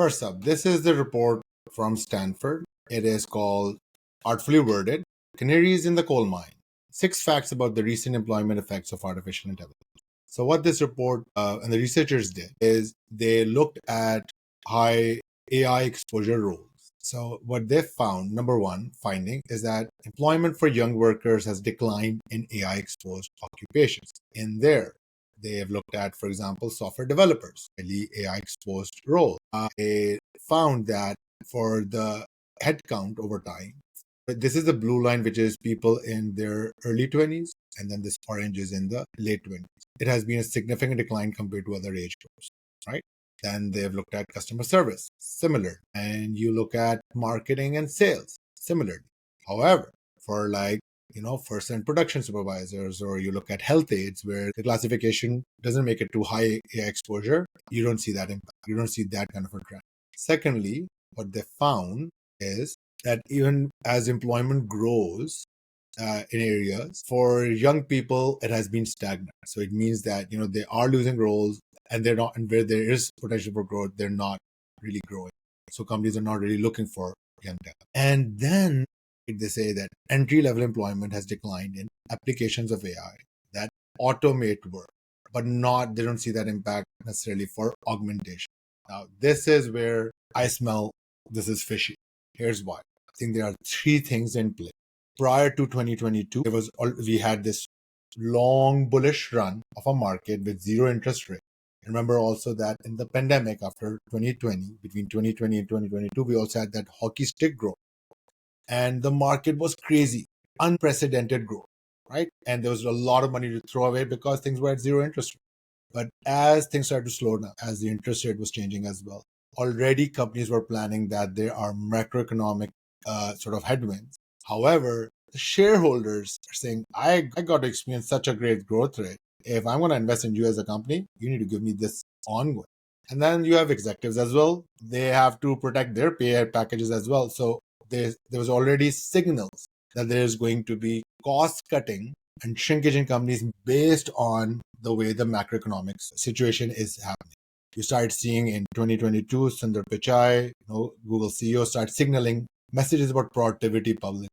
First up, this is the report from Stanford. It is called Artfully Worded Canaries in the Coal Mine 6 Facts About the Recent Employment Effects of Artificial Intelligence. So, what this report and the researchers did is they looked at high AI exposure roles. So, what they found, number one finding, is that employment for young workers has declined in AI exposed occupations. In there, they have looked at, for example, software developers, highly AI exposed role. They found that for the headcount over time, this is the blue line, which is people in their early 20s, and then this orange is in the late 20s. It has been a significant decline compared to other age groups, right? Then they've looked at customer service, similar. And you look at marketing and sales, similarly. However, for first and production supervisors, or you look at health aides where the classification doesn't make it too high AI exposure, you don't see that impact. You don't see that kind of a trend. Secondly, what they found is that even as employment grows in areas, for young people, it has been stagnant. So it means that, they are losing roles and they're not, and where there is potential for growth, they're not really growing. So companies are not really looking for young talent. And then they say that entry-level employment has declined in applications of AI that automate work, but they don't see that impact necessarily for augmentation. Now, this is where I smell this is fishy. Here's why. I think there are 3 things in play. Prior to 2022, we had this long bullish run of a market with zero interest rate. Remember also that in the pandemic after 2020, between 2020 and 2022, we also had that hockey stick growth. And the market was crazy, unprecedented growth, right? And there was a lot of money to throw away because things were at zero interest rate. But as things started to slow down, as the interest rate was changing as well, already companies were planning that there are macroeconomic sort of headwinds. However, the shareholders are saying, I got to experience such a great growth rate. If I'm going to invest in you as a company, you need to give me this ongoing. And then you have executives as well. They have to protect their pay packages as well. So there was already signals that there's going to be cost cutting and shrinkage in companies based on the way the macroeconomic situation is happening. You start seeing in 2022, Sundar Pichai, Google CEO, start signaling messages about productivity publicly.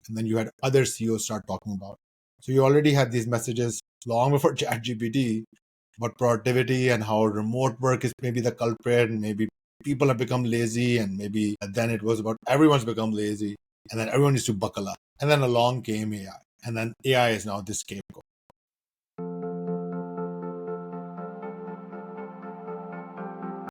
And then you had other CEOs start talking about it. So you already had these messages long before ChatGPT about productivity and how remote work is maybe the culprit, and maybe people have become lazy, and maybe then it was about everyone's become lazy, and then everyone needs to buckle up. And then along came AI. And then AI is now this scapegoat.